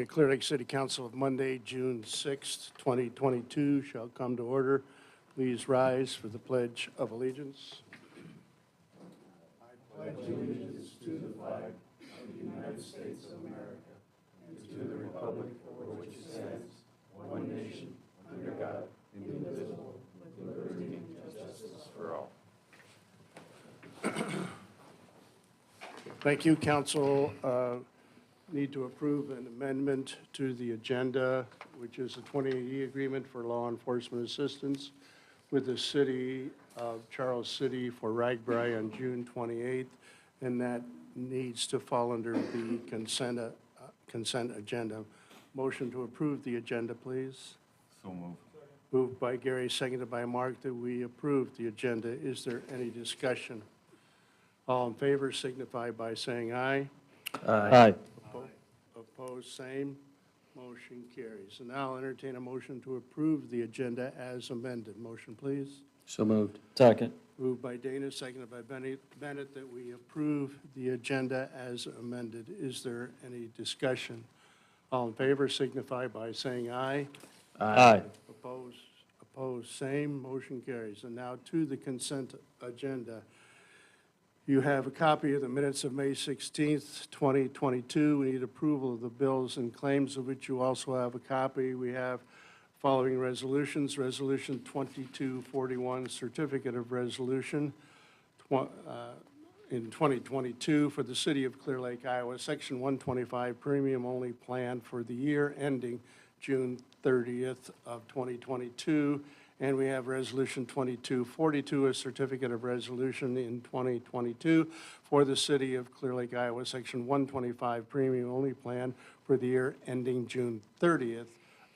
Clear Lake City Council of Monday, June 6th, 2022 shall come to order. Please rise for the Pledge of Allegiance. I pledge allegiance to the flag of the United States of America and to the republic for which it stands, one nation, under God, indivisible, with liberty and justice for all. Thank you, Council. Need to approve an amendment to the agenda, which is a 2080 agreement for law enforcement assistance with the City of Charles City for Ragbri on June 28th, and that needs to fall under the consent agenda. Motion to approve the agenda, please. So moved. Moved by Gary, seconded by Mark, that we approve the agenda. Is there any discussion? All in favor signify by saying aye. Aye. Opposed, same. Motion carries. And now I'll entertain a motion to approve the agenda as amended. Motion, please. So moved. Second. Moved by Dana, seconded by Bennett, that we approve the agenda as amended. Is there any discussion? All in favor signify by saying aye. Aye. Opposed, same. Motion carries. And now to the consent agenda. You have a copy of the minutes of May 16th, 2022. We need approval of the bills and claims, of which you also have a copy. We have following resolutions. Resolution 2241, Certificate of Resolution in 2022 for the City of Clear Lake, Iowa, Section 125 Premium Only Plan for the year ending June 30th of 2022. And we have Resolution 2242, a Certificate of Resolution in 2022 for the City of Clear Lake, Iowa, Section 125 Premium Only Plan for the year ending June 30th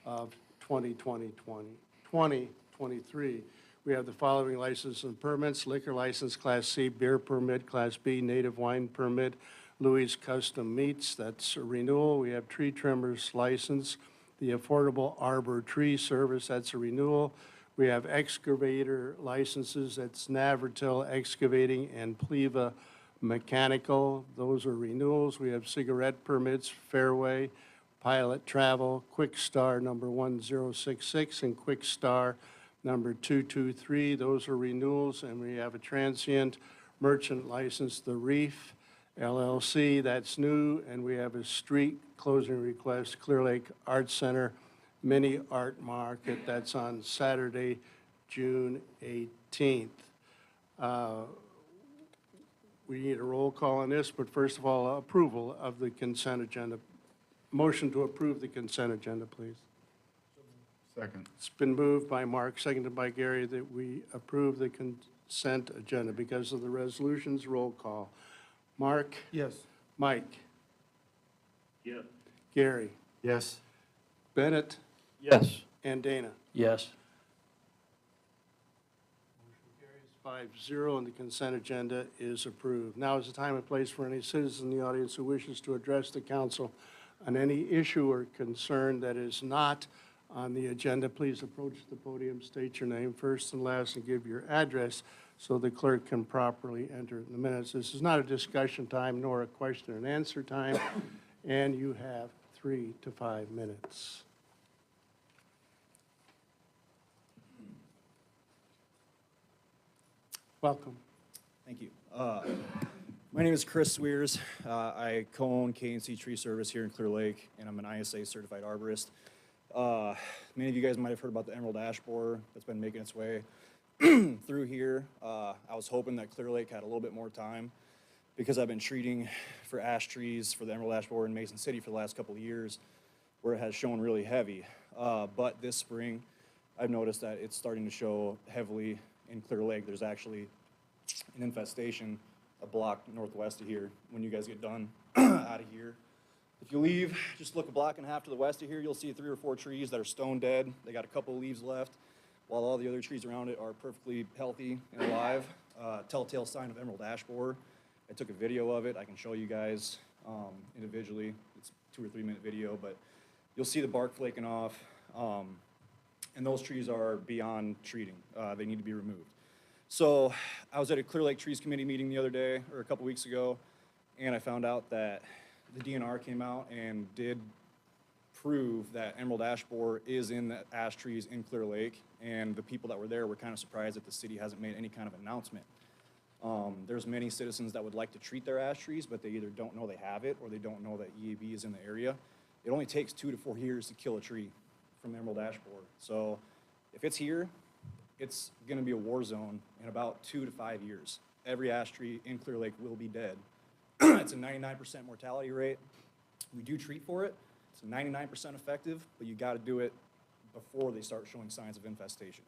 of 2023. We have the following licenses and permits: liquor license Class C, beer permit Class B, native wine permit, Louis Custom Meats, that's a renewal. We have tree trimmers license, the Affordable Arbor Tree Service, that's a renewal. We have excavator licenses, that's Navertil Excavating and Pleva Mechanical. Those are renewals. We have cigarette permits, Fairway, Pilot Travel, Quick Star number 1066 and Quick Star number 223. Those are renewals. And we have a transient merchant license, The Reef LLC, that's new. And we have a street closing request, Clear Lake Arts Center Mini Art Market, that's on Saturday, June 18th. We need a roll call on this, but first of all, approval of the consent agenda. Motion to approve the consent agenda, please. Second. It's been moved by Mark, seconded by Gary, that we approve the consent agenda because of the resolutions. Roll call. Mark? Yes. Mike? Yes. Gary? Yes. Bennett? Yes. And Dana? Yes. Motion carries 5-0, and the consent agenda is approved. Now is the time and place for any citizen in the audience who wishes to address the council on any issue or concern that is not on the agenda. Please approach the podium, state your name first and last, and give your address so the clerk can properly enter it in the minutes. This is not a discussion time nor a question and answer time, and you have 3 to 5 minutes. Welcome. Thank you. My name is Chris Swears. I co-own K&C Tree Service here in Clear Lake, and I'm an ISA certified arborist. Many of you guys might have heard about the emerald ash borer that's been making its way through here. I was hoping that Clear Lake had a little bit more time because I've been treating for ash trees for the emerald ash borer in Mason City for the last couple of years, where it has shown really heavy. But this spring, I've noticed that it's starting to show heavily in Clear Lake. There's actually an infestation a block northwest of here. When you guys get done out of here, if you leave, just look a block and a half to the west of here, you'll see 3 or 4 trees that are stone dead. They got a couple of leaves left, while all the other trees around it are perfectly healthy and alive. Telltale sign of emerald ash borer. I took a video of it. I can show you guys individually. It's a 2 or 3 minute video, but you'll see the bark flaking off. And those trees are beyond treating. They need to be removed. So I was at a Clear Lake Trees Committee meeting the other day, or a couple weeks ago, and I found out that the DNR came out and did prove that emerald ash borer is in the ash trees in Clear Lake, and the people that were there were kind of surprised that the city hasn't made any kind of announcement. There's many citizens that would like to treat their ash trees, but they either don't know they have it or they don't know that EAB is in the area. It only takes 2 to 4 years to kill a tree from emerald ash borer. So if it's here, it's gonna be a war zone in about 2 to 5 years. Every ash tree in Clear Lake will be dead. It's a 99% mortality rate. We do treat for it. It's 99% effective, but you gotta do it before they start showing signs of infestation.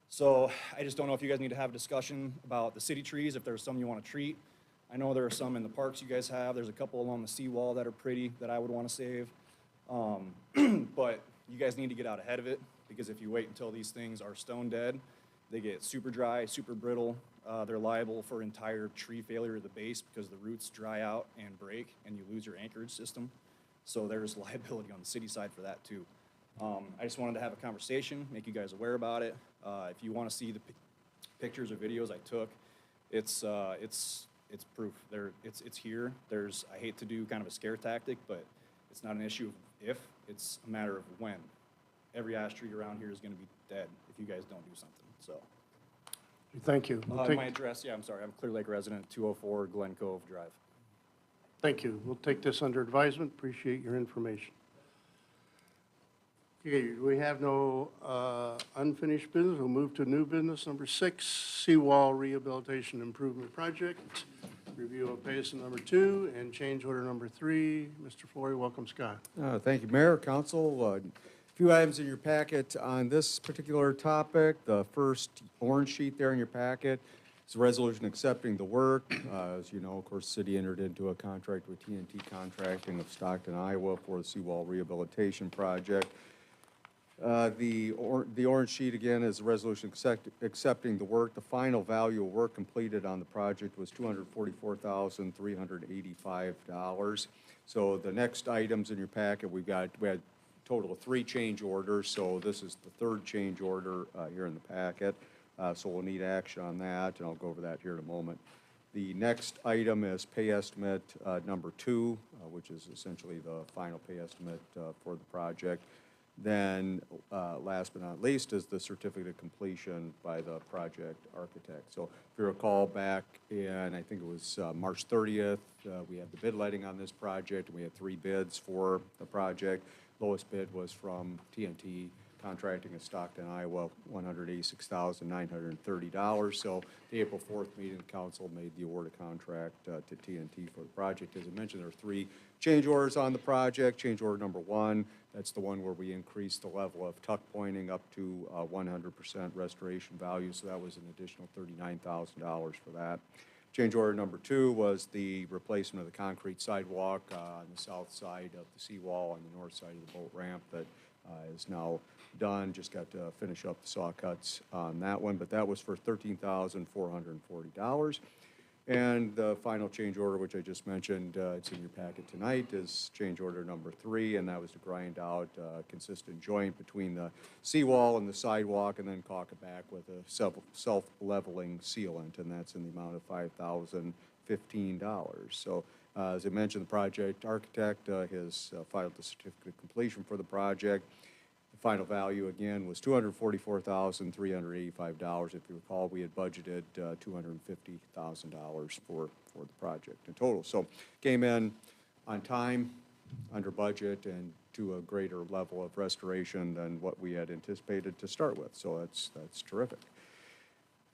So I just don't know if you guys need to have a discussion about the city trees, if there's some you want to treat. I know there are some in the parks you guys have. There's a couple along the seawall that are pretty that I would want to save. But you guys need to get out ahead of it, because if you wait until these things are stone dead, they get super dry, super brittle. They're liable for entire tree failure at the base because the roots dry out and break and you lose your anchorage system. So there's liability on the city side for that too. I just wanted to have a conversation, make you guys aware about it. If you want to see the pictures or videos I took, it's proof. It's here. I hate to do kind of a scare tactic, but it's not an issue of if, it's a matter of when. Every ash tree around here is going to be dead if you guys don't do something. So. Thank you. We'll take- My address, yeah, I'm sorry, I'm Clear Lake resident, 204 Glen Cove Drive. Thank you. We'll take this under advisement. Appreciate your information. Okay, we have no unfinished business. We'll move to new business. Number 6, Seawall Rehabilitation Improvement Project. Review of Basin number 2 and change order number 3. Mr. Flory, welcome, Scott. Thank you, Mayor, Council. A few items in your packet on this particular topic. The first orange sheet there in your packet is a resolution accepting the work. As you know, of course, the city entered into a contract with TNT Contracting of Stockton, Iowa for the Seawall Rehabilitation Project. The orange sheet, again, is a resolution accepting the work. The final value of work completed on the project was $244,385. So the next items in your packet, we had a total of 3 change orders, so this is the 3rd change order here in the packet. So we'll need action on that, and I'll go over that here in a moment. The next item is pay estimate number 2, which is essentially the final pay estimate for the project. Then, last but not least, is the certificate of completion by the project architect. So if you recall back in, I think it was March 30th, we had the bid letting on this project, and we had 3 bids for the project. Lowest bid was from TNT Contracting of Stockton, Iowa, $186,930. So the April 4th meeting, the council made the award of contract to TNT for the project. As I mentioned, there are 3 change orders on the project. Change order number 1, that's the one where we increased the level of tuck pointing up to 100% restoration value. So that was an additional $39,000 for that. Change order number 2 was the replacement of the concrete sidewalk on the south side of the seawall on the north side of the boat ramp that is now done. Just got to finish up the saw cuts on that one, but that was for $13,440. And the final change order, which I just mentioned, it's in your packet tonight, is change order number 3, and that was to grind out a consistent joint between the seawall and the sidewalk and then caulk it back with a self-leveling sealant, and that's in the amount of $5,015. So as I mentioned, the project architect has filed the certificate of completion for the project. The final value, again, was $244,385. If you recall, we had budgeted $250,000 for the project in total. So came in on time, under budget, and to a greater level of restoration than what we had anticipated to start with. So that's terrific.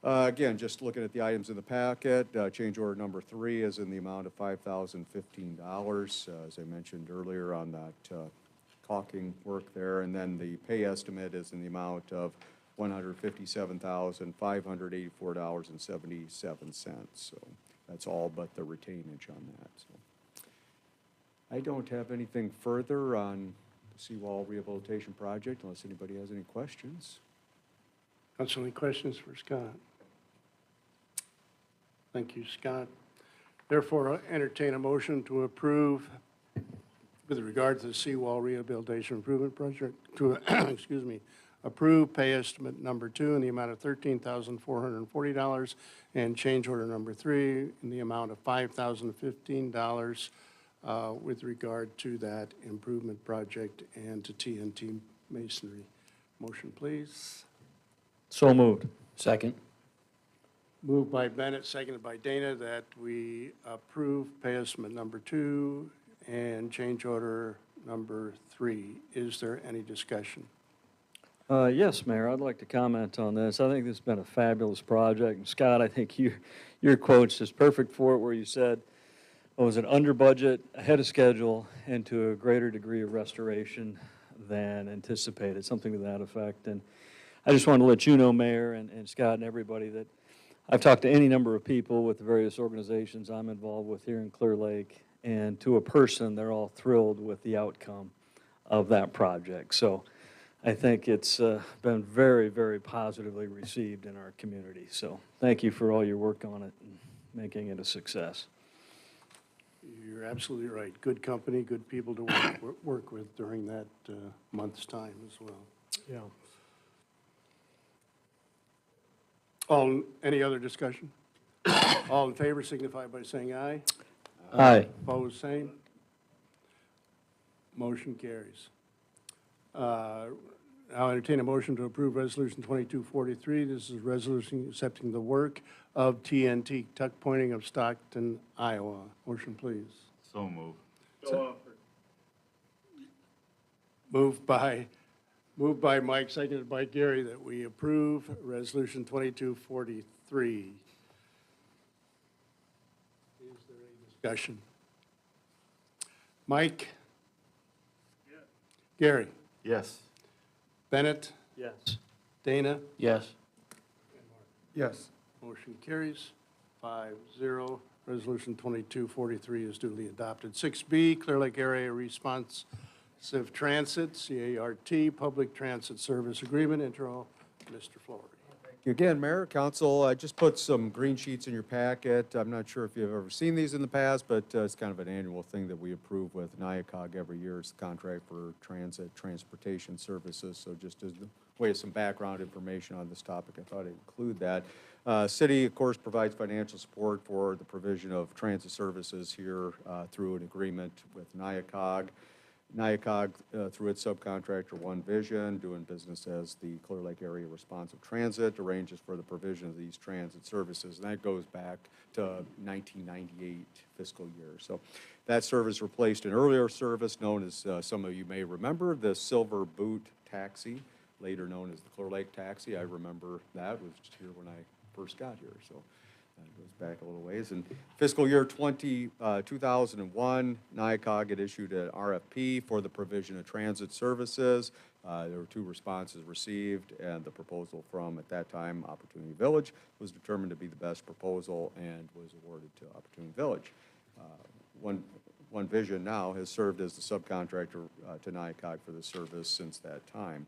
Again, just looking at the items in the packet, change order number 3 is in the amount of $5,015, as I mentioned earlier on that caulking work there, and then the pay estimate is in the amount of $157,584.77. So that's all but the retainage on that. So I don't have anything further on the Seawall Rehabilitation Project unless anybody has any questions. Council, any questions for Scott? Thank you, Scott. Therefore, I'll entertain a motion to approve with regard to the Seawall Rehabilitation Improvement Project to, excuse me, approve pay estimate number 2 in the amount of $13,440 and change order number 3 in the amount of $5,015 with regard to that improvement project and to TNT masonry. Motion, please. So moved. Second. Moved by Bennett, seconded by Dana, that we approve pay estimate number 2 and change order number 3. Is there any discussion? Yes, Mayor, I'd like to comment on this. I think this has been a fabulous project. And Scott, I think your quote's just perfect for it, where you said, was it under budget, ahead of schedule, and to a greater degree of restoration than anticipated, something to that effect. And I just wanted to let you know, Mayor and Scott and everybody, that I've talked to any number of people with the various organizations I'm involved with here in Clear Lake, and to a person, they're all thrilled with the outcome of that project. So I think it's been very, very positively received in our community. So thank you for all your work on it and making it a success. You're absolutely right. Good company, good people to work with during that month's time as well. Yeah. Any other discussion? All in favor signify by saying aye. Aye. Opposed, same. Motion carries. I'll entertain a motion to approve Resolution 2243. This is a resolution accepting the work of TNT tuck pointing of Stockton, Iowa. Motion, please. So move. Moved by Mike, seconded by Gary, that we approve Resolution 2243. Is there any discussion? Mike? Yes. Gary? Yes. Bennett? Yes. Dana? Yes. Yes. Motion carries 5-0. Resolution 2243 is duly adopted. 6B, Clear Lake Area Responsive Transit, CART, Public Transit Service Agreement. Intro, Mr. Flory. Thank you again, Mayor, Council. I just put some green sheets in your packet. I'm not sure if you've ever seen these in the past, but it's kind of an annual thing that we approve with NIACOG every year. It's the contract for transit transportation services. So just as a way of some background information on this topic, I thought I'd include that. City, of course, provides financial support for the provision of transit services here through an agreement with NIACOG. NIACOG, through its subcontractor One Vision, doing business as the Clear Lake Area Responsive Transit, arranges for the provision of these transit services. And that goes back to 1998 fiscal year. So that service replaced an earlier service known as, some of you may remember, the Silver Boot Taxi, later known as the Clear Lake Taxi. I remember that. It was just here when I first got here. So that goes back a little ways. In fiscal year 2001, NIACOG had issued an RFP for the provision of transit services. There were 2 responses received, and the proposal from, at that time, Opportunity Village was determined to be the best proposal and was awarded to Opportunity Village. One Vision now has served as the subcontractor to NIACOG for the service since that time.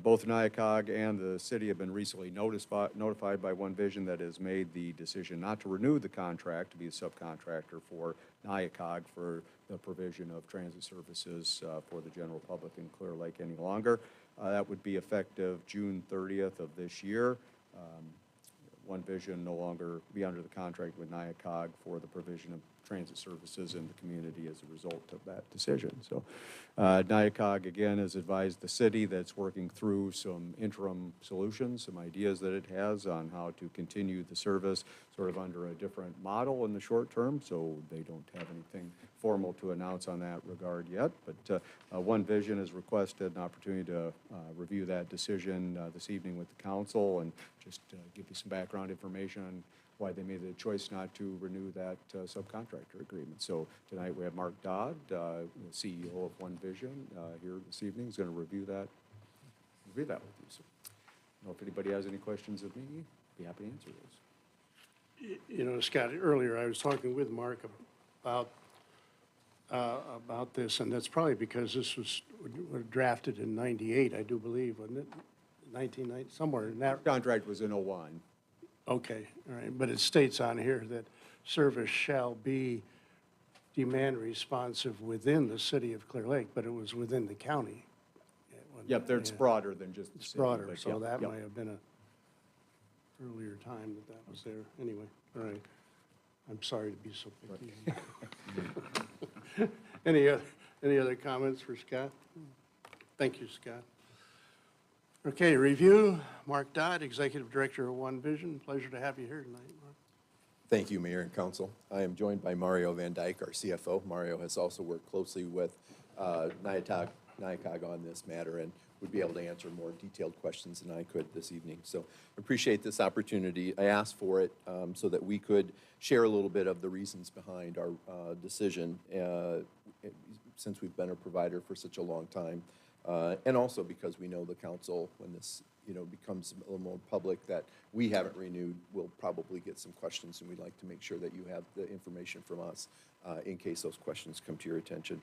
Both NIACOG and the city have been recently notified by One Vision that has made the decision not to renew the contract to be a subcontractor for NIACOG for the provision of transit services for the general public in Clear Lake any longer. That would be effective June 30th of this year. One Vision no longer be under the contract with NIACOG for the provision of transit services in the community as a result of that decision. So NIACOG, again, has advised the city that it's working through some interim solutions, some ideas that it has on how to continue the service sort of under a different model in the short term. So they don't have anything formal to announce on that regard yet. But One Vision has requested an opportunity to review that decision this evening with the council and just give you some background information on why they made the choice not to renew that subcontractor agreement. So tonight we have Mark Dodd, the CEO of One Vision, here this evening. He's going to review that with you. So I don't know if anybody has any questions of me. Be happy to answer those. You know, Scott, earlier I was talking with Mark about this, and that's probably because this was drafted in '98, I do believe, wasn't it? 1990, somewhere in that. Contract was in '01. Okay, all right, but it states on here that service shall be demand responsive within the city of Clear Lake, but it was within the county. Yep, it's broader than just the It's city. broader, but so yep, that yep. might have been a earlier time that was there. Anyway, all right. I'm sorry to be so picky. Any other comments for Scott? Thank you, Scott. Okay, review, Mark Dodd, Executive Director of One Vision. Pleasure to have you here tonight, Mark. Thank you, Mayor and Council. I am joined by Mario Van Dyke, our CFO. Mario has also worked closely with NIACOG on this matter and would be able to answer more detailed questions than I could this evening. So appreciate this opportunity. I asked for it so that we could share a little bit of the reasons behind our decision since we've been a provider for such a long time. And also because we know the council, when this becomes a little more public that we haven't renewed, we'll probably get some questions, and we'd like to make sure that you have the information from us in case those questions come to your attention.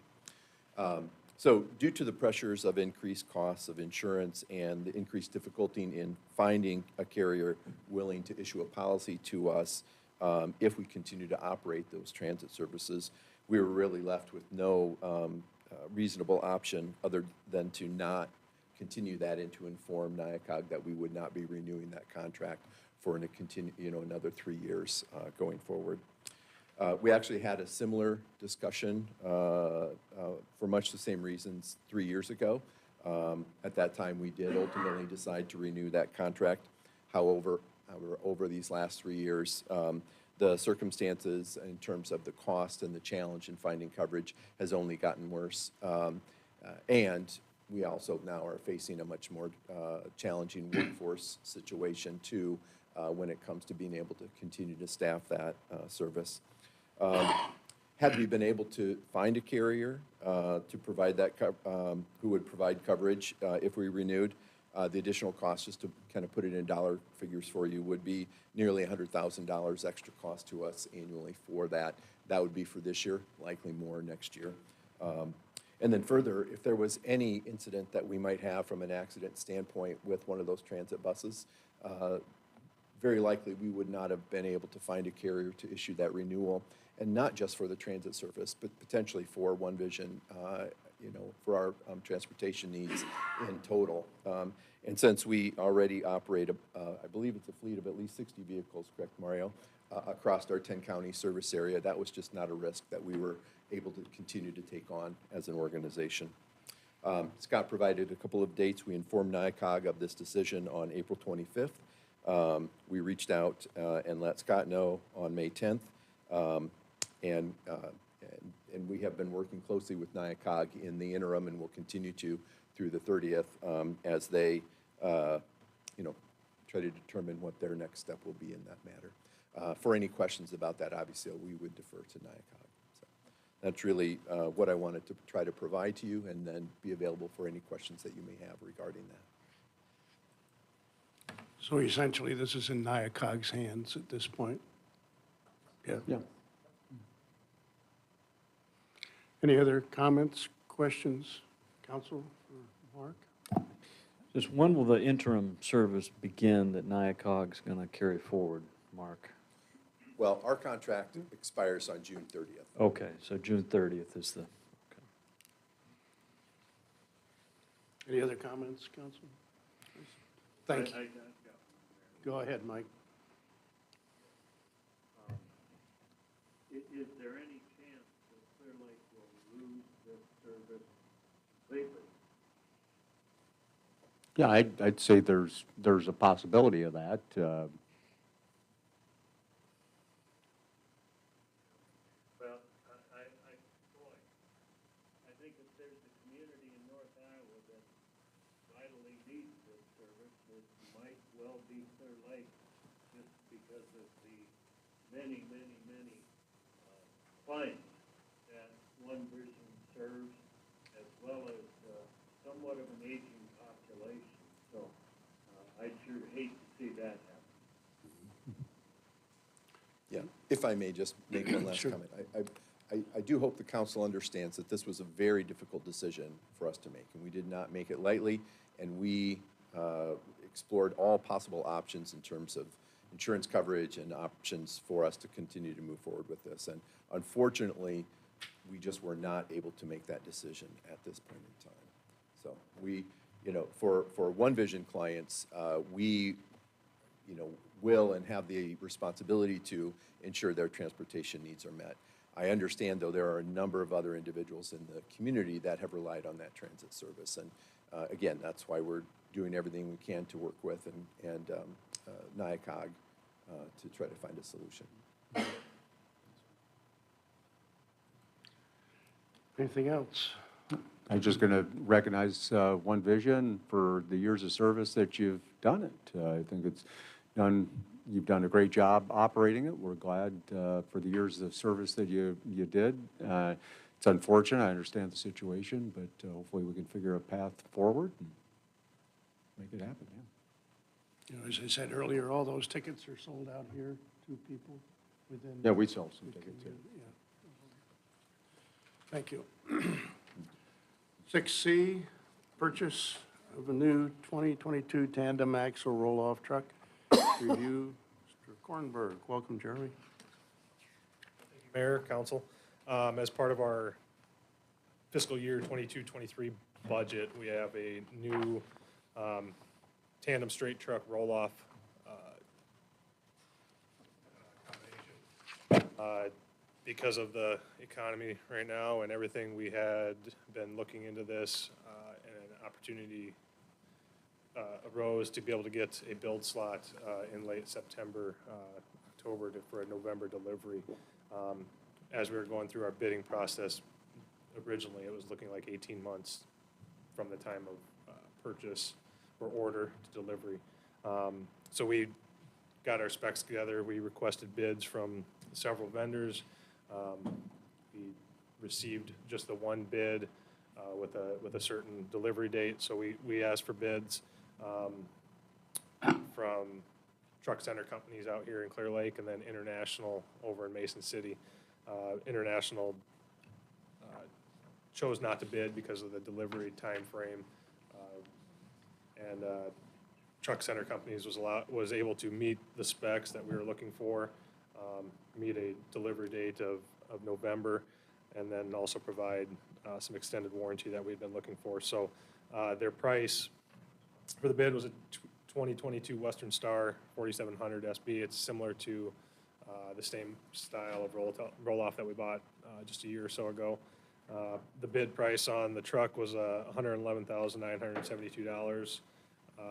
So due to the pressures of increased costs of insurance and the increased difficulty in finding a carrier willing to issue a policy to us if we continue to operate those transit services, we were really left with no reasonable option other than to not continue that and to inform NIACOG that we would not be renewing that contract for another 3 years going forward. We actually had a similar discussion for much the same reasons 3 years ago. At that time, we did ultimately decide to renew that contract. However, over these last 3 years, the circumstances in terms of the cost and the challenge in finding coverage has only gotten worse. And we also now are facing a much more challenging workforce situation too when it comes to being able to continue to staff that service. Had we been able to find a carrier to provide that, who would provide coverage if we renewed, the additional cost, just to kind of put it in dollar figures for you, would be nearly $100,000 extra cost to us annually for that. That would be for this year, likely more next year. And then further, if there was any incident that we might have from an accident standpoint with one of those transit buses, very likely we would not have been able to find a carrier to issue that renewal, and not just for the transit service, but potentially for One Vision, for our transportation needs in total. And since we already operate, I believe it's a fleet of at least 60 vehicles, correct, Mario, across our 10-county service area, that was just not a risk that we were able to continue to take on as an organization. Scott provided a couple of dates. We informed NIACOG of this decision on April 25th. We reached out and let Scott know on May 10th. And we have been working closely with NIACOG in the interim, and will continue to through the 30th as they, try to determine what their next step will be in that matter. For any questions about that, obviously, we would defer to NIACOG. So that's really what I wanted to try to provide to you, and then be available for any questions that you may have regarding that. So essentially, this is in NIACOG's hands at this point? Yeah. Yeah. Any other comments, questions, Council or Mark? Just when will the interim service begin that NIACOG's going to carry forward, Mark? Well, our contract expires on June 30th. Okay, so June 30th is the, okay. Any other comments, Council? Thank you. Go ahead, Mike. Is there any chance that Clear Lake will lose this service completely? Yeah, I'd say there's a possibility of that. Well, boy, I think if there's a community in North Iowa that vitally needs this service, it might well be Clear Lake, just because of the many clients that One Vision serves, as well as somewhat of an aging population. So I'd sure hate to see that happen. Yeah, if I may just make one last Sure. comment. I do hope the council understands that this was a very difficult decision for us to make, and we did not make it lightly, and we explored all possible options in terms of insurance coverage and options for us to continue to move forward with this. And unfortunately, we just were not able to make that decision at this point in time. So we, for One Vision clients, we, will and have the responsibility to ensure their transportation needs are met. I understand, though, there are a number of other individuals in the community that have relied on that transit service. And again, that's why we're doing everything we can to work with and NIACOG to try to find a solution. Anything else? I'm just going to recognize One Vision for the years of service that you've done it. I think you've done a great job operating it. We're glad for the years of service that you did. It's unfortunate, I understand the situation, but hopefully we can figure a path forward and make it happen, yeah. You know, as I said earlier, all those tickets are sold out here, 2 people within. Yeah, we sell some tickets, yeah. Thank you. 6C, purchase of a new 2022 tandem axle roll-off truck. Review, Mr. Kornberg. Welcome, Jeremy. Mayor, council, as part of our fiscal year 22-23 budget, we have a new tandem straight truck roll-off combination. Because of the economy right now and everything, we had been looking into this, and an opportunity arose to be able to get a build slot in late September, October for a November delivery. As we were going through our bidding process, originally it was looking like 18 months from the time of purchase or order to delivery. So we got our specs together. We requested bids from several vendors. We received just the one bid with a certain delivery date. So we asked for bids from truck center companies out here in Clear Lake, and then International over in Mason City. International chose not to bid because of the delivery time frame, and truck center companies was able to meet the specs that we were looking for, meet a delivery date of November, and then also provide some extended warranty that we've been looking for. So their price for the bid was a 2022 Western Star 4700 SB. It's similar to the same style of roll-off that we bought just a year or so ago. The bid price on the truck was $111,972.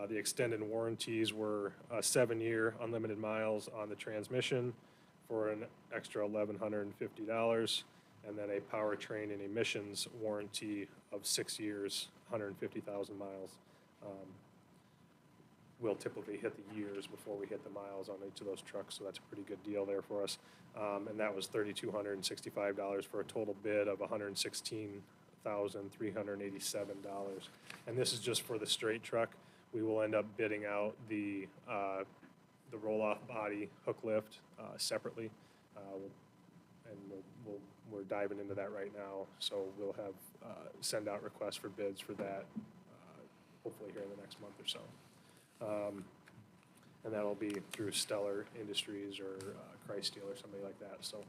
The extended warranties were 7-year unlimited miles on the transmission for an extra $1,150, and then a powertrain and emissions warranty of 6 years, 150,000 miles. We'll typically hit the years before we hit the miles on each of those trucks, so that's a pretty good deal there for us. And that was $3,265 for a total bid of $116,387. And this is just for the straight truck. We will end up bidding out the roll-off body hook lift separately, and we're diving into that right now. So we'll have send out requests for bids for that hopefully here in the next month or so. And that'll be through Stellar Industries or Christ or somebody like that. So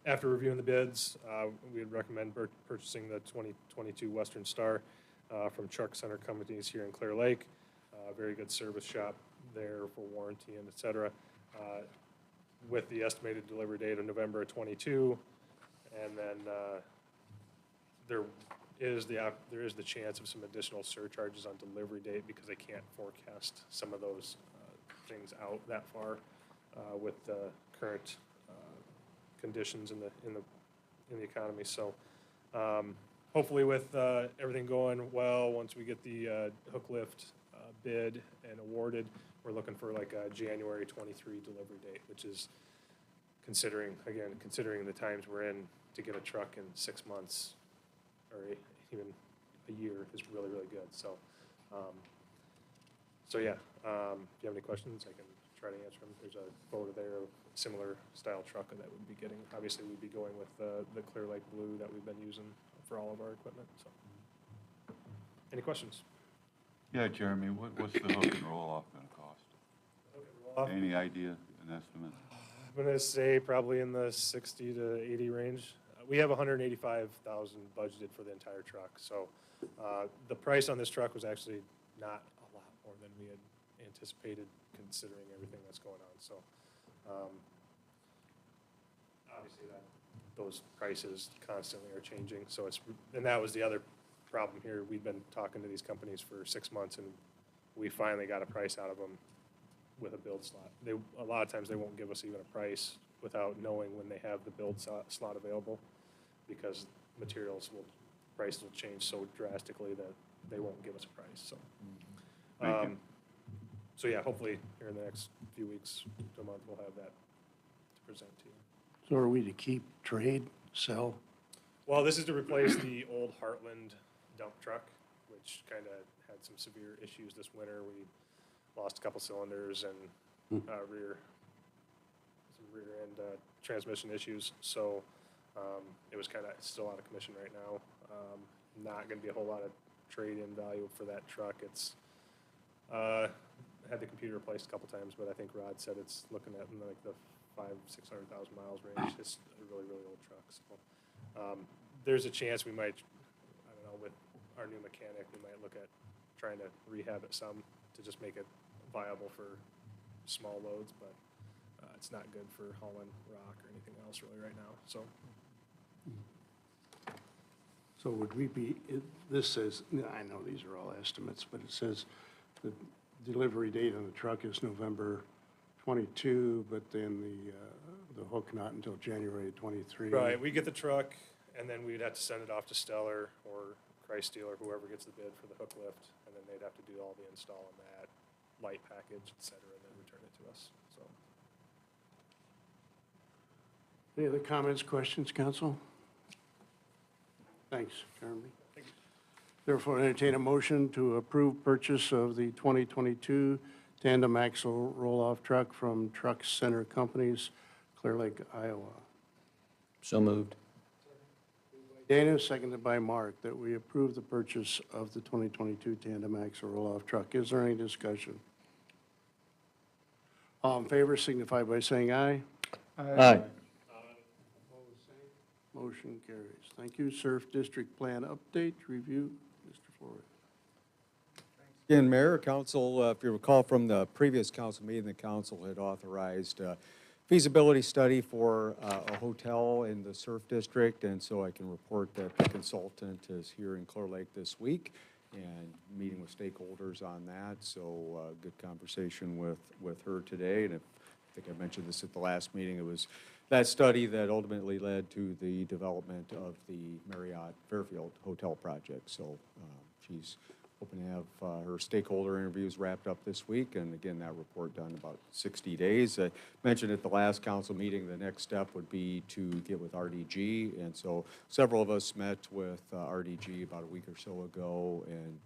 after reviewing the bids, we would recommend purchasing the 2022 Western Star from Truck Center Companies here in Clear Lake. Very good service shop there for warranty and et cetera. With the estimated delivery date of November of 22, and then there is the chance of some additional surcharges on delivery date because I can't forecast some of those things out that far with the current conditions in the economy. So hopefully with everything going well, once we get the hook lift bid and awarded, we're looking for like a January 23 delivery date, which is considering the times we're in, to get a truck in 6 months or even a year is really, really good. So, yeah, if you have any questions, I can try to answer them. There's a photo there of a similar style truck that we'd be getting. Obviously, we'd be going with the Clear Lake blue that we've been using for all of our equipment. So, any questions? Yeah, Jeremy, what's the hook and roll-off gonna cost? Any idea, an estimate? I'm gonna say probably in the 60 to 80 range. We have 185,000 budgeted for the entire truck. So the price on this truck was actually not a lot more than we had anticipated, considering everything that's going on. So obviously those prices constantly are changing, so and that was the other problem here. We've been talking to these companies for 6 months, and we finally got a price out of them with a build slot. A lot of times they won't give us even a price without knowing when they have the build slot available, because prices will change so drastically that they won't give us a price, so. Thank you. So yeah, hopefully here in the next few weeks to a month, we'll have that to present to you. So are we to keep, trade, sell? Well, this is to replace the old Heartland dump truck, which kind of had some severe issues this winter. We lost a couple cylinders and some rear end transmission issues. So it was kind of still out of commission right now. Not going to be a whole lot of trade-in value for that truck. It's had the computer replaced a couple times, but I think Rod said it's looking at in like the 500,000-600,000 miles range. It's a really, really old truck. So there's a chance we might, I don't know, with our new mechanic, we might look at trying to rehab it some to just make it viable for small loads, but it's not good for hauling rock or anything else really right now. So would we be, this says, I know these are all estimates, but it says the delivery date on the truck is November 22, but then the hook not until January 23. Right, we get the truck, and then we'd have to send it off to Stellar or Christ or whoever gets the bid for the hook lift, and then they'd have to do all the install on that, light package, et cetera, and then return it to us, so. Any other comments, questions, council? Thanks, Jeremy. Therefore, entertain a motion to approve purchase of the 2022 tandem axle roll-off truck from Truck Center Companies, Clear Lake, Iowa. So moved. Dana, seconded by Mark, that we approve the purchase of the 2022 tandem axle roll-off truck. Is there any discussion? All in favor signify by saying aye. Aye. Motion carries. Thank you. Surf District Plan Update Review, Mr. Floyd. Again, Mayor, Council, if you recall from the previous council meeting, the council had authorized a feasibility study for a hotel in the Surf District, and so I can report that the consultant is here in Clear Lake this week and meeting with stakeholders on that, so good conversation with her today, and I think I mentioned this at the last meeting. It was that study that ultimately led to the development of the Marriott Fairfield Hotel project, so she's hoping to have her stakeholder interviews wrapped up this week, and again, that report done in about 60 days. I mentioned at the last council meeting the next step would be to get with RDG, and so several of us met with RDG about a week or so ago and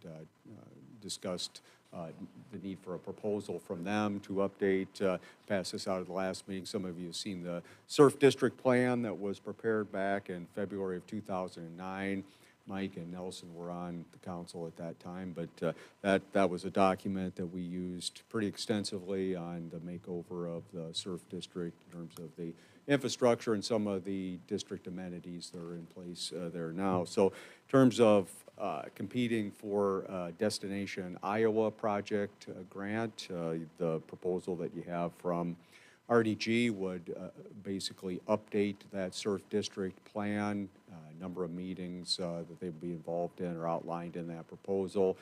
discussed the need for a proposal from them to update, pass this out at the last meeting. Some of you have seen the Surf District plan that was prepared back in February of 2009. Mike and Nelson were on the council at that time, but that was a document that we used pretty extensively on the makeover of the Surf District in terms of the infrastructure and some of the district amenities that are in place there now. So in terms of competing for Destination Iowa project grant, the proposal that you have from RDG would basically update that Surf District plan, number of meetings that they would be involved in are outlined in that proposal,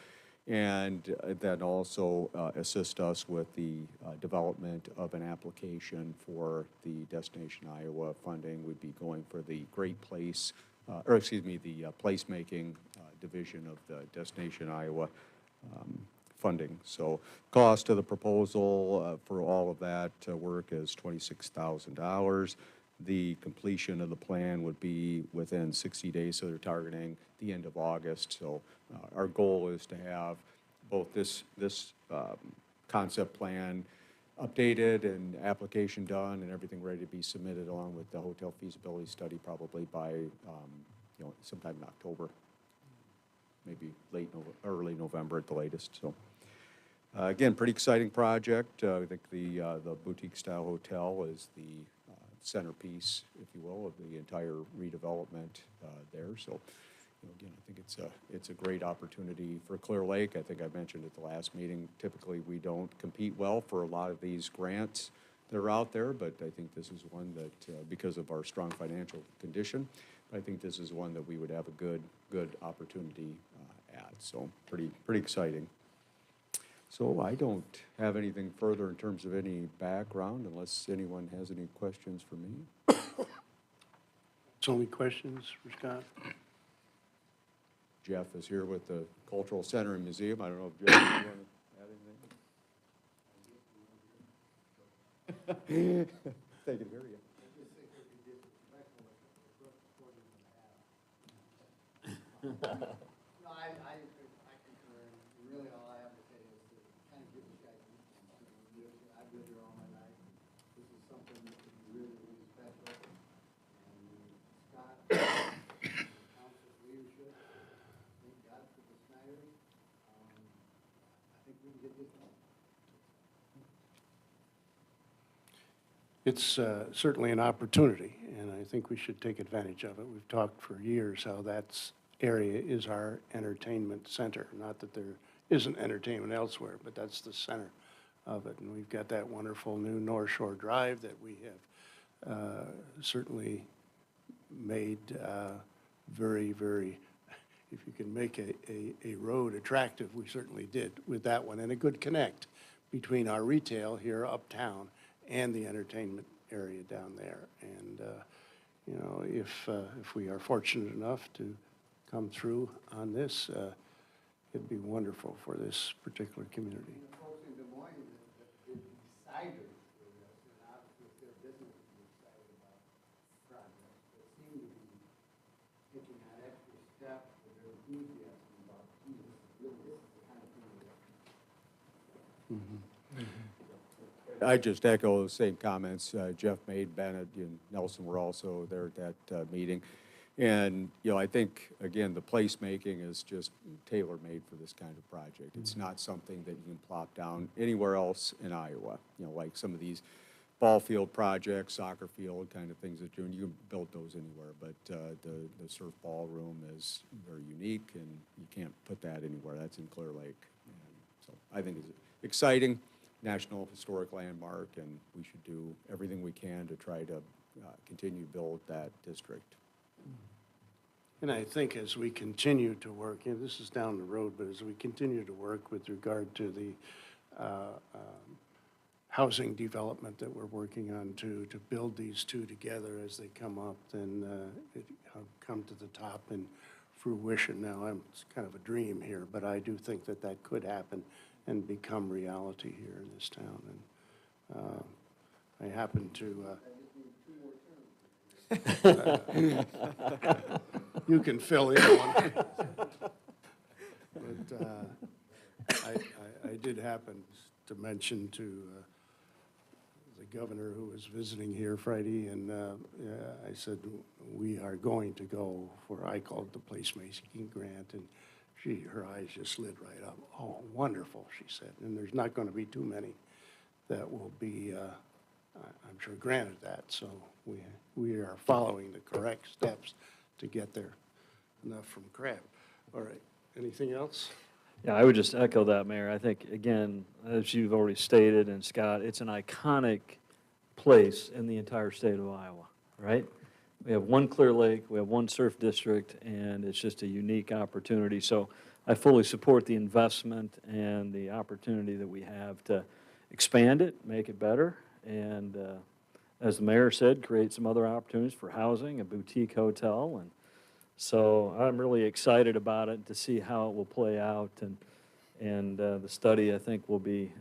and then also assist us with the development of an application for the Destination Iowa funding. We'd be going for the Great Place, the placemaking division of the Destination Iowa funding. So cost of the proposal for all of that work is $26,000. The completion of the plan would be within 60 days, so they're targeting the end of August. So our goal is to have both this concept plan updated and application done and everything ready to be submitted along with the hotel feasibility study probably by sometime in October, maybe early November at the latest. So again, pretty exciting project. I think the boutique style hotel is the centerpiece, if you will, of the entire redevelopment there. So again, I think it's a great opportunity for Clear Lake. I think I mentioned at the last meeting, typically we don't compete well for a lot of these grants. that are out there, but I think this is one that, because of our strong financial condition, I think this is one that we would have a good opportunity at. So pretty exciting. So I don't have anything further in terms of any background unless anyone has any questions for me. So any questions for Scott? Jeff is here with the Cultural Center and Museum. I don't know if Jeff, you want to add anything? They can hear you. No, I concur, and really all I have to say is to kind of give you guys, I've lived here all my life. This is something that could be really, really special. And Scott, council's leadership, thank God for the Snyders. I think we can get this done. It's certainly an opportunity, and I think we should take advantage of it. We've talked for years how that's area is our entertainment center. Not that there isn't entertainment elsewhere, but that's the center of it. And we've got that wonderful new North Shore Drive that we have certainly made very, very, if you can make a road attractive, we certainly did with that one. And a good connect between our retail here uptown and the entertainment area down there. And, you know, if we are fortunate enough to come through on this, it'd be wonderful for this particular community. The folks in Des Moines that did deciders with us, and obviously it's their business to be excited about projects, but seem to be taking that extra step with their enthusiasm about, Jesus, really, this is the kind of thing that I just echo those same comments. Jeff Maid, Bennett, and Nelson were also there at that meeting. And, you know, I think, again, the placemaking is just tailor-made for this kind of project. It's not something that you can plop down anywhere else in Iowa. You know, like some of these ball field projects, soccer field kind of things that you can build those anywhere. But the surf ballroom is very unique, and you can't put that anywhere. That's in Clear Lake. And so I think it's exciting, National Historic Landmark, and we should do everything we can to try to continue to build that district. And I think as we continue to work, you know, this is down the road, but as we continue to work with regard to the housing development that we're working on to build these two together as they come up, then it come to the top in fruition. Now, it's kind of a dream here, but I do think that that could happen and become reality here in this town. And I happen to... you can fill in one. But I did happen to mention to the governor who was visiting here Friday, and I said, we are going to go for, I called the placemaking grant, and her eyes just lit right up. Oh, wonderful, she said. And there's not going to be too many that will be, I'm sure, granted that. So we are following the correct steps to get there. Enough from crap. All right, anything else? Yeah, I would just echo that, Mayor. I think, again, as you've already stated, and Scott, it's an iconic place in the entire state of Iowa, right? We have one Clear Lake, we have one surf district, and it's just a unique opportunity. So I fully support the investment and the opportunity that we have to expand it, make it better, and as the mayor said, create some other opportunities for housing, a boutique hotel. And so I'm really excited about it to see how it will play out. And the study, I think, will be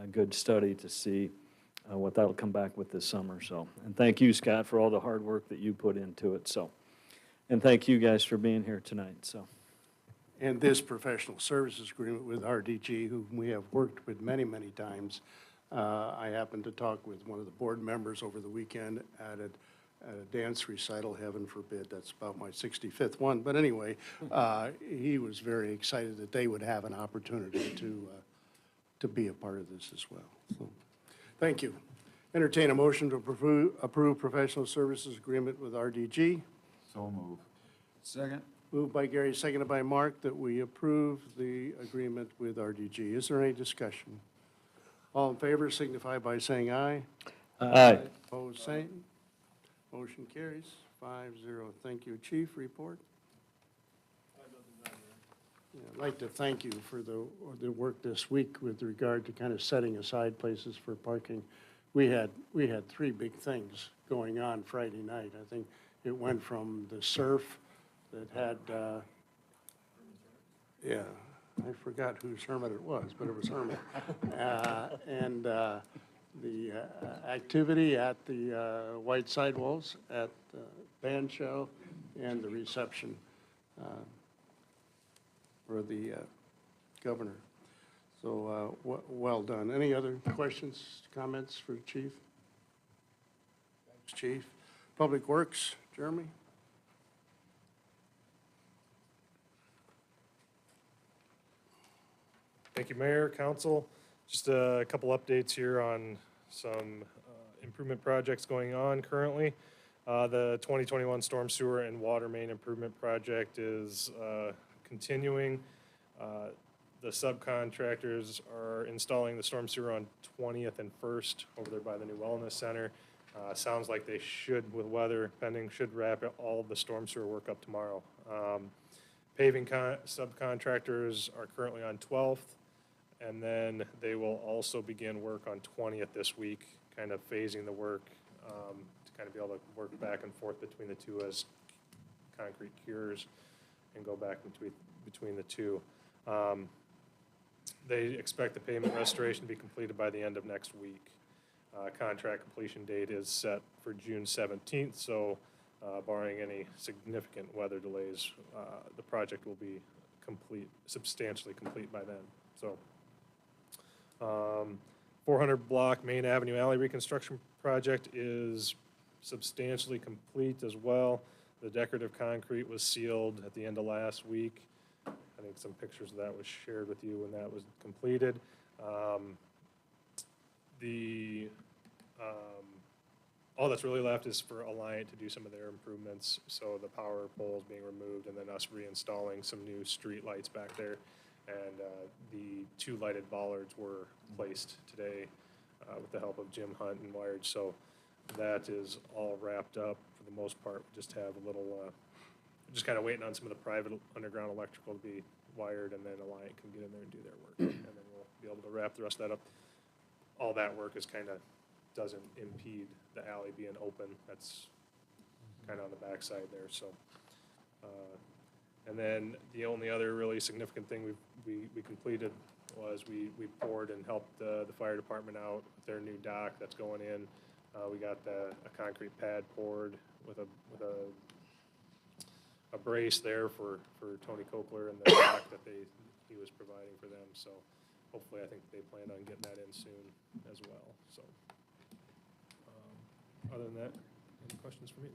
a good study to see what that'll come back with this summer. So, and thank you, Scott, for all the hard work that you put into it. So, and thank you guys for being here tonight. So, And this professional services agreement with RDG, whom we have worked with many, many times. I happened to talk with one of the board members over the weekend at a dance recital, heaven forbid, that's about my 65th one. But anyway, he was very excited that they would have an opportunity to be a part of this as well. So, thank you. Entertain a motion to approve professional services agreement with RDG. So move. Second? Moved by Gary, seconded by Mark, that we approve the agreement with RDG. Is there any discussion? All in favor signify by saying aye. Aye. Opposed, same. Motion carries 5-0. Thank you. Chief, report? Yeah, I'd like to thank you for the work this week with regard to kind of setting aside places for parking. We had three big things going on Friday night. I think it went from the surf that had, yeah, I forgot whose Hermit it was, but it was Hermit. And the activity at the White Sidewalls, at the band show, and the reception for the governor. So well done. Any other questions, comments for the chief? Thanks, Chief. Public Works, Jeremy? Thank you, Mayor, Council. Just a couple updates here on some improvement projects going on currently. The 2021 Storm Sewer and Water Main Improvement Project is continuing. The subcontractors are installing the storm sewer on 20th and 1st over there by the new Wellness Center. Sounds like they should, with weather pending, should wrap all of the storm sewer work up tomorrow. Paving subcontractors are currently on 12th, and then they will also begin work on 20th this week, kind of phasing the work to kind of be able to work back and forth between the two as concrete cures and go back between the two. They expect the pavement restoration to be completed by the end of next week. Contract completion date is set for June 17th, so barring any significant weather delays, the project will be substantially complete by then. So, 400 block Main Avenue Alley reconstruction project is substantially complete as well. The decorative concrete was sealed at the end of last week. I think some pictures of that was shared with you when that was completed. All that's really left is for Alliant to do some of their improvements, so the power poles being removed and then us reinstalling some new street lights back there. And the 2 lighted bollards were placed today with the help of Jim Hunt and wired, so that is all wrapped up for the most part. We just have a little, just kind of waiting on some of the private underground electrical to be wired, and then Alliant can get in there and do their work, and then we'll be able to wrap the rest of that up. All that work is kind of doesn't impede the alley being open. That's kind of on the backside there. So, and then the only other really significant thing we completed was we poured and helped the fire department out with their new dock that's going in. We got a concrete pad poured with a brace there for Tony Kokler and the dock that he was providing for them. So hopefully, I think they plan on getting that in soon as well. So other than that, any questions for me?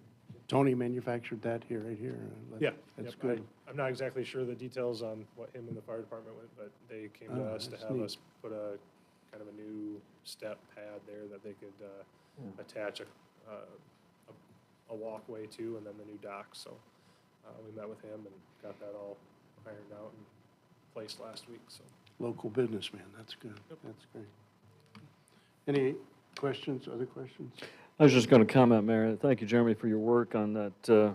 Tony manufactured that here, right here. Yeah. That's Yep. good. I'm not exactly sure the details on what him and the fire department went, but they came to us to that's have neat. us put a kind of a new step pad there that they could attach a walkway to, and then the new dock. So we met with him and got that all ironed out and placed last week. So Local businessman, that's good. That's great. Any questions, other questions? I was just going to comment, Mayor, thank you, Jeremy, for your work on that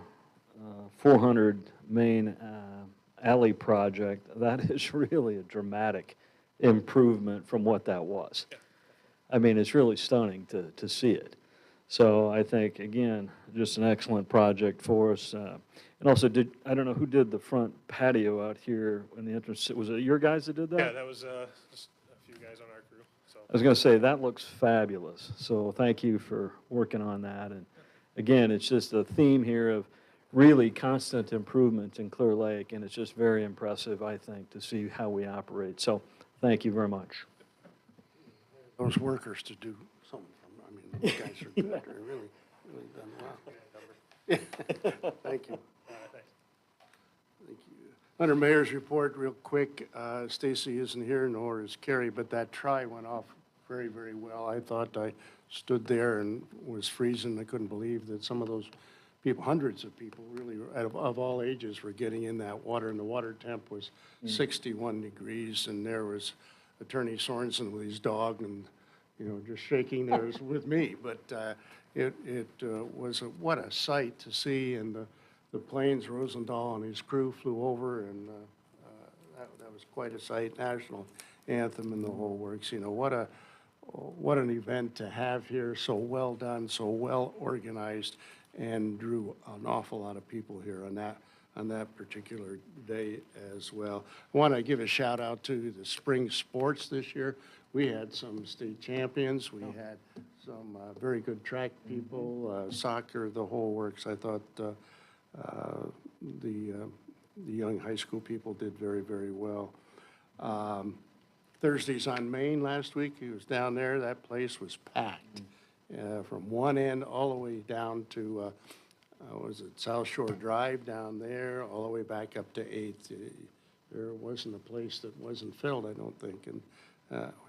400 Main Alley project. That is really a dramatic improvement from what that was. I mean, it's really stunning to see it. So I think, again, just an excellent project for us. And also, I don't know who did the front patio out here in the entrance. Was it your guys that did that? yeah, that was just a few guys on our crew. So I was going to say, that looks fabulous. So thank you for working on that. And again, it's just a theme here of really constant improvement in Clear Lake, and it's just very impressive, I think, to see how we operate. So thank you very much. Those workers to do something from, I mean, those guys are good. They're really done well. Thank you. thanks. Thank you. Under Mayor's report, real quick, Stacy isn't here, nor is Carrie, but that try went off very, very well. I thought I stood there and was freezing. I couldn't believe that some of those people, hundreds of people, really, of all ages, were getting in that water, and the water temp was 61 degrees, and there was Attorney Sorensen with his dog and just shaking theirs with me. But it was, what a sight to see, and the planes, Rosendahl and his crew flew over, and that was quite a sight. National anthem and the whole works. What an event to have here, so well done, so well organized, and drew an awful lot of people here on that particular day as well. I want to give a shout out to the spring sports this year. We had some state champions. We had some very good track people, soccer, the whole works. I thought the young high school people did very, very well. Thursdays on Main last week, he was down there. That place was packed from one end all the way down to, was it South Shore Drive down there, all the way back up to 8th. There wasn't a place that wasn't filled, I don't think, and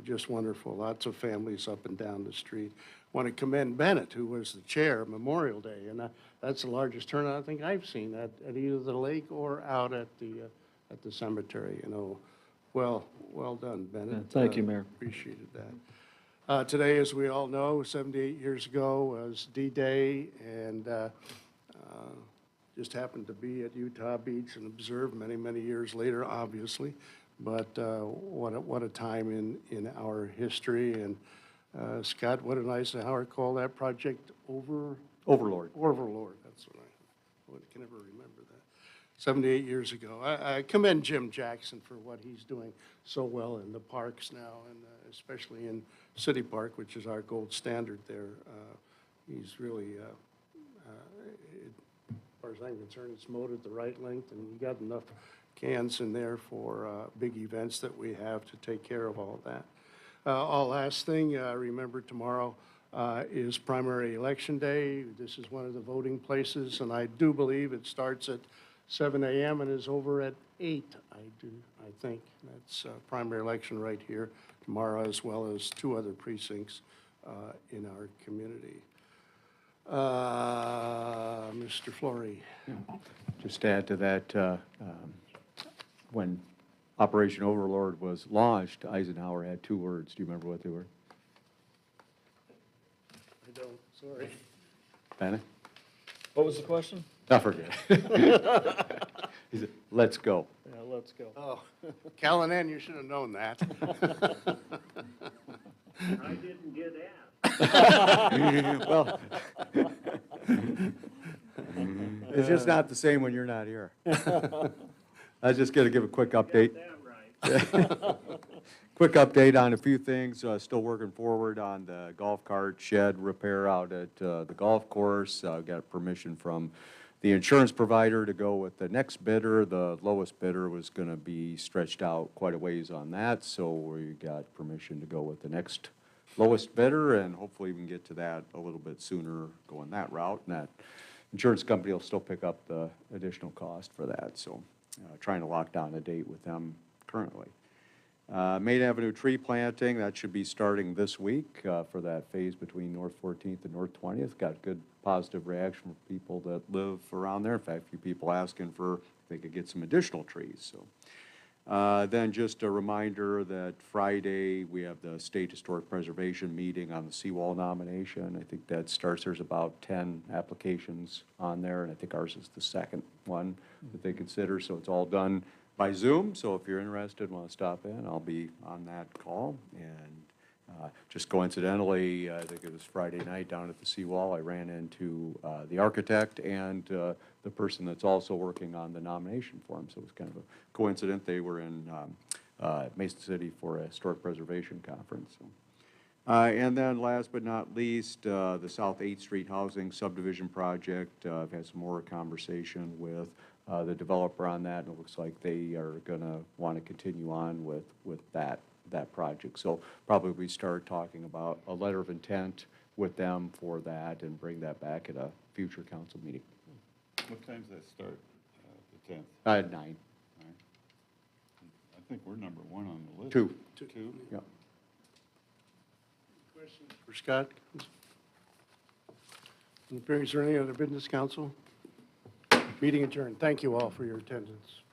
just wonderful. Lots of families up and down the street. Want to commend Bennett, who was the chair Memorial Day, and that's the largest turnout I think I've seen at either the lake or out at the cemetery. Well done, Bennett. Yeah, thank you, Mayor. Appreciated that. Today, as we all know, 78 years ago was D-Day, and just happened to be at Utah Beach and observed many, many years later, obviously. But what a time in our history. And Scott, what did Eisenhower call that project? Overlord. Overlord, that's what I can never remember that. 78 years ago. I commend Jim Jackson for what he's doing so well in the parks now, and especially in City Park, which is our gold standard there. He's really, as far as I'm concerned, it's mowed at the right length, and you got enough cans in there for big events that we have to take care of all of that. Last thing, remember tomorrow is primary election day. This is one of the voting places, and I do believe it starts at 7 a.m. and is over at 8, I think. That's primary election right here tomorrow, as well as 2 other precincts in our community. Mr. Flory. Just to add to that, when Operation Overlord was launched, Eisenhower had 2 words. Do you remember what they were? I don't, sorry. Bannon? What was the question? I forget. He said, "Let's go." Yeah, let's go. Oh, Callanan, you should have known that. I didn't get asked. Well, it's just not the same when you're not here. I was just going to give a quick update. That right. Quick update on a few things. Still working forward on the golf cart shed repair out at the golf course. Got permission from the insurance provider to go with the next bidder. The lowest bidder was going to be stretched out quite a ways on that, so we got permission to go with the next lowest bidder, and hopefully we can get to that a little bit sooner going that route. And that insurance company will still pick up the additional cost for that, so trying to lock down a date with them currently. Maid Avenue tree planting, that should be starting this week for that phase between North 14th and North 20th. Got good positive reaction from people that live around there. In fact, a few people asking if they could get some additional trees. So, then just a reminder that Friday we have the State Historic Preservation meeting on the Seawall nomination. I think that starts, there's about 10 applications on there, and I think ours is the second one that they consider. So it's all done by Zoom, so if you're interested, want to stop in, I'll be on that call. And just coincidentally, I think it was Friday night down at the Seawall, I ran into the architect and the person that's also working on the nomination form, so it was kind of a coincidence. They were in Mason City for a historic preservation conference. So. And then last but not least, the South 8th Street Housing Subdivision Project. I've had some more conversation with the developer on that, and it looks like they are going to want to continue on with that project. So probably we start talking about a letter of intent with them for that and bring that back at a future council meeting. What time does that start, the 10th? At 9. I think we're number 1 on the list. 2. 2? Yeah. Questions for Scott? Is there any other business, council? Meeting adjourned. Thank you all for your attendance.